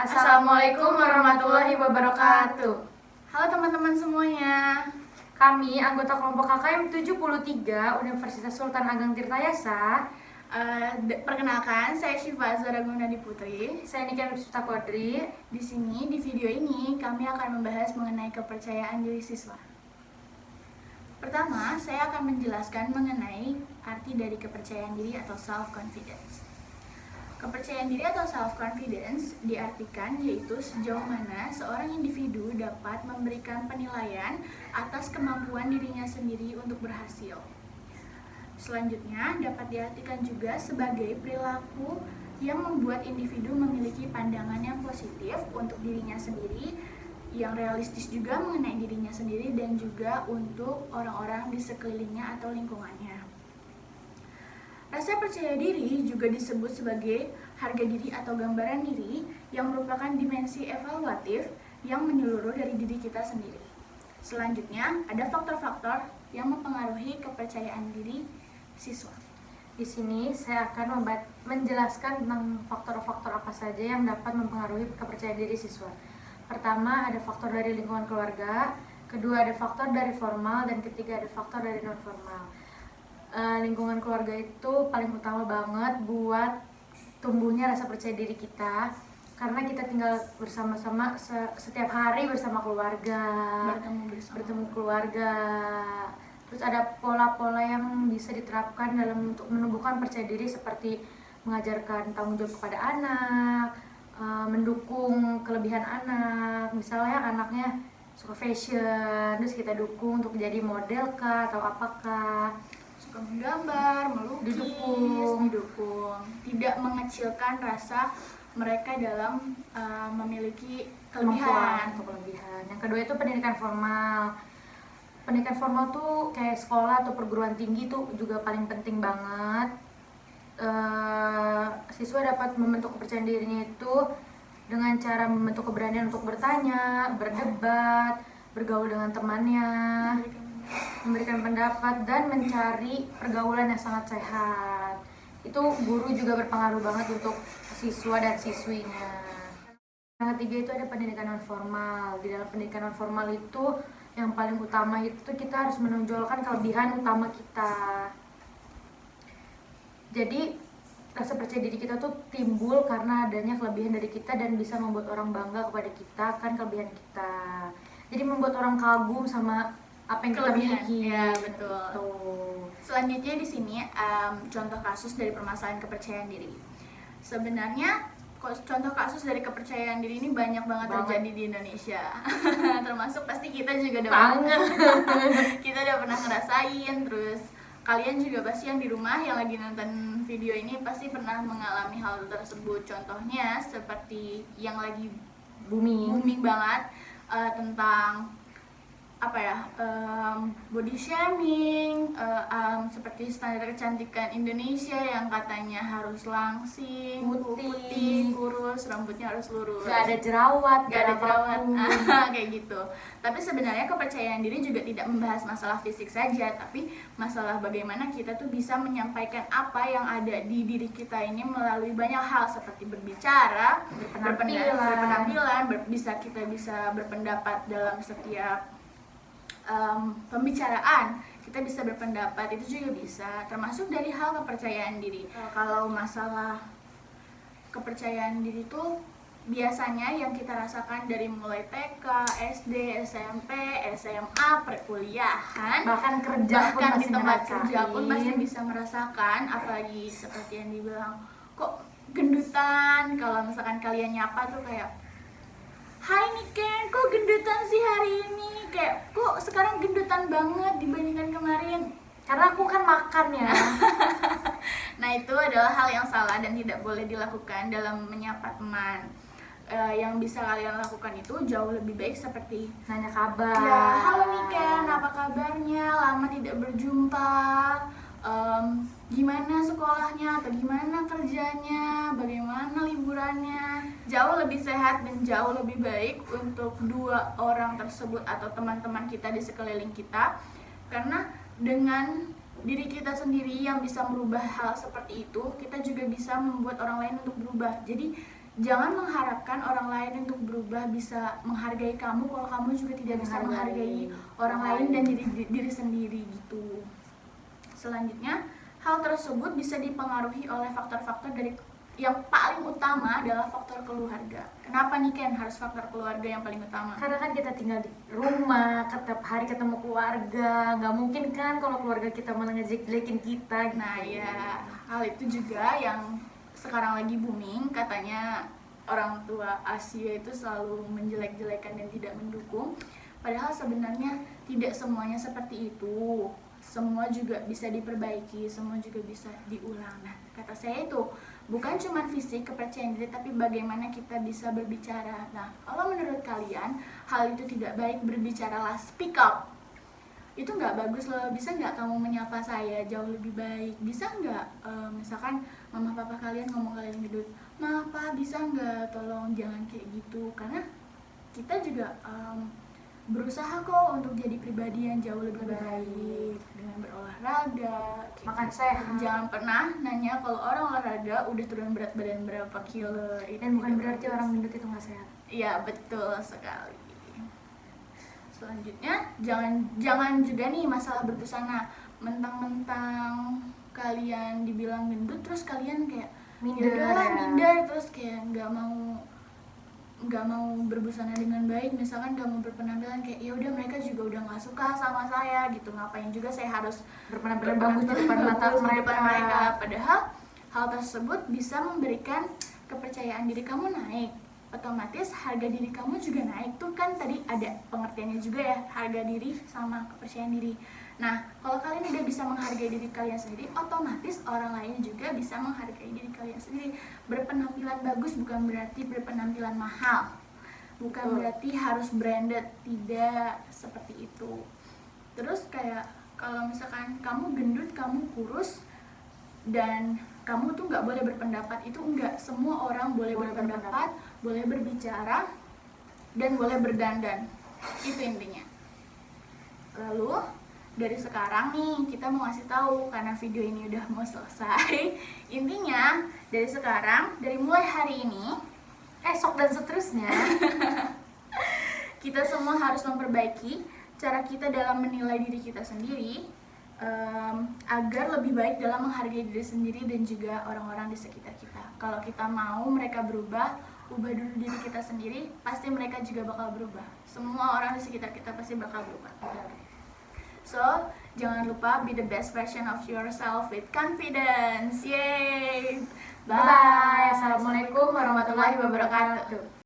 Assalamualaikum warahmatullahi wabarakatuh. Halo teman-teman semuanya. Kami anggota kelompok KKM 73 Universitas Sultan Ageng Tirtayasa. Perkenalkan, saya Syifa Zahra Gunawan Putri. Saya Niken Puspita Kodri. Di video ini kami akan membahas mengenai kepercayaan diri siswa. Pertama, saya akan menjelaskan mengenai arti dari kepercayaan diri atau self-confidence. Kepercayaan diri atau self-confidence diartikan yaitu sejauh mana seorang individu dapat memberikan penilaian atas kemampuan dirinya sendiri untuk berhasil. Selanjutnya, dapat diartikan juga sebagai perilaku yang membuat individu memiliki pandangan yang positif untuk dirinya sendiri, yang realistis juga mengenai dirinya sendiri dan juga untuk orang-orang di sekelilingnya atau lingkungannya. Rasa percaya diri juga disebut sebagai harga diri atau gambaran diri yang merupakan dimensi evaluatif yang menyeluruh dari diri kita sendiri. Selanjutnya, ada faktor-faktor yang mempengaruhi kepercayaan diri siswa. Di sini saya akan menjelaskan tentang faktor-faktor apa saja yang dapat mempengaruhi kepercayaan diri siswa. Pertama, ada faktor dari lingkungan keluarga, kedua ada faktor dari formal, dan ketiga ada faktor dari non formal. Lingkungan keluarga itu paling utama banget buat tumbuhnya rasa percaya diri kita, karena kita tinggal bersama-sama setiap hari bersama keluarga, bertemu keluarga. Terus ada pola-pola yang bisa diterapkan dalam untuk menumbuhkan percaya diri, seperti mengajarkan tanggung jawab kepada anak, mendukung kelebihan anak. Misalnya anaknya suka fashion, terus kita dukung untuk jadi model kah atau apakah, Suka menggambar, melukis, didukung. Tidak mengecilkan rasa mereka dalam memiliki kelebihan. Yang kedua itu pendidikan formal. Pendidikan formal tuh kayak sekolah atau perguruan tinggi tuh juga paling penting banget. Siswa dapat membentuk kepercayaan dirinya itu dengan cara membentuk keberanian untuk bertanya, berdebat, bergaul dengan temannya, memberikan pendapat, dan mencari pergaulan yang sangat sehat. Itu guru juga berpengaruh banget untuk siswa dan siswinya. Yang ketiga itu ada pendidikan non formal. Di dalam pendidikan non formal itu yang paling utama itu kita harus menonjolkan kelebihan utama kita. Jadi rasa percaya diri kita tuh timbul karena adanya kelebihan dari kita dan bisa membuat orang bangga kepada kita kan kelebihan kita. Jadi membuat orang kagum sama apa yang kita miliki. Ya, betul. Selanjutnya di sini contoh kasus dari permasalahan kepercayaan diri. Sebenarnya contoh kasus dari kepercayaan diri ini banyak banget terjadi di Indonesia. Termasuk pasti kita juga kita udah pernah ngerasain. Terus kalian juga pasti yang di rumah yang lagi nonton video ini pasti pernah mengalami hal tersebut. Contohnya seperti yang lagi booming banget tentang body shaming, seperti standar kecantikan Indonesia yang katanya harus langsing, putih, kurus, rambutnya harus lurus, gak ada jerawat, kayak gitu. Tapi sebenarnya kepercayaan diri juga tidak membahas masalah fisik saja, tapi masalah bagaimana kita tuh bisa menyampaikan apa yang ada di diri kita ini melalui banyak hal, seperti berbicara, berpenampilan, kita bisa berpendapat dalam setiap pembicaraan, kita bisa berpendapat, itu juga bisa termasuk dari hal kepercayaan diri. Kalau masalah kepercayaan diri itu biasanya yang kita rasakan dari mulai TK, SD, SMP, SMA, perkuliahan, bahkan di tempat kerja pun pasti bisa merasakan. Apalagi seperti yang dibilang, kok gendutan, kalau misalkan kalian nyapa tuh kayak, hai Niken, kok gendutan sih hari ini? Kayak, kok sekarang gendutan banget dibandingkan kemarin? Karena aku kan makan ya. Nah, itu adalah hal yang salah dan tidak boleh dilakukan dalam menyapa teman. Yang bisa kalian lakukan itu jauh lebih baik seperti nanya kabar. Ya, halo Niken, apa kabarnya? Lama tidak berjumpa. Gimana sekolahnya atau gimana kerjanya, bagaimana liburannya. Jauh lebih sehat dan jauh lebih baik untuk dua orang tersebut atau teman-teman kita di sekeliling kita, karena dengan diri kita sendiri yang bisa merubah hal seperti itu, kita juga bisa membuat orang lain untuk berubah. Jadi Jangan mengharapkan orang lain untuk berubah bisa menghargai kamu kalau kamu juga tidak bisa menghargai orang lain dan diri sendiri gitu. Selanjutnya, hal tersebut bisa dipengaruhi oleh faktor-faktor dari yang paling utama adalah faktor keluarga. Kenapa nih Ken harus faktor keluarga yang paling utama? Karena kan kita tinggal di rumah, setiap hari ketemu keluarga, nggak mungkin kan kalau keluarga kita malah ngejek-jelekin kita gitu. Nah ya, hal itu juga yang sekarang lagi booming. Katanya orang tua Asia itu selalu menjelek-jelekan dan tidak mendukung. Padahal sebenarnya tidak semuanya seperti itu. Semua juga bisa diperbaiki, semua juga bisa diulang. Nah, kata saya itu bukan cuma fisik, kepercayaan diri, tapi bagaimana kita bisa berbicara. Nah, kalau menurut kalian hal itu tidak baik, berbicaralah, speak up. Itu nggak bagus loh. Bisa nggak kamu menyapa saya jauh lebih baik? Bisa nggak misalkan mama papa kalian ngomong kalian gendut, ma pa bisa nggak tolong jangan kayak gitu, karena kita juga berusaha kok untuk jadi pribadi yang jauh lebih baik dengan berolahraga, Makan sehat. Jangan pernah nanya kalau orang olahraga udah turun berat badan berapa kilo. Dan bukan berarti orang gendut itu nggak sehat. Iya, betul sekali. Selanjutnya, jangan juga nih masalah berbusana. Mentang-mentang kalian dibilang gendut terus kalian kayak minder, terus kayak nggak mau berbusana dengan baik, misalkan nggak mau berpenampilan kayak ya udah mereka juga udah nggak suka sama saya gitu, ngapain juga saya harus Berpenampilan bagus di depan mata mereka. Padahal hal tersebut bisa memberikan kepercayaan diri kamu naik, otomatis harga diri kamu juga naik. Tuh kan tadi ada pengertiannya juga ya, harga diri sama kepercayaan diri. Nah, kalau kalian udah bisa menghargai diri kalian sendiri, otomatis orang lain juga bisa menghargai diri kalian sendiri. Berpenampilan bagus bukan berarti berpenampilan mahal, bukan berarti harus branded, tidak seperti itu. Terus kayak kalau misalkan kamu gendut, kamu kurus, dan kamu tuh nggak boleh berpendapat, itu enggak. Semua orang boleh berpendapat, boleh berbicara, dan boleh berdandan. Itu intinya. Lalu dari sekarang nih kita mau ngasih tahu, karena video ini udah mau selesai. Intinya dari sekarang, dari mulai hari ini, Esok dan seterusnya kita semua harus memperbaiki cara kita dalam menilai diri kita sendiri, agar lebih baik dalam menghargai diri sendiri dan juga orang-orang di sekitar kita. Kalau kita mau mereka berubah, ubah dulu diri kita sendiri, pasti mereka juga bakal berubah. Semua orang di sekitar kita pasti bakal berubah. So, jangan lupa be the best version of yourself with confidence. Yay! Bye. Assalamualaikum warahmatullahi wabarakatuh.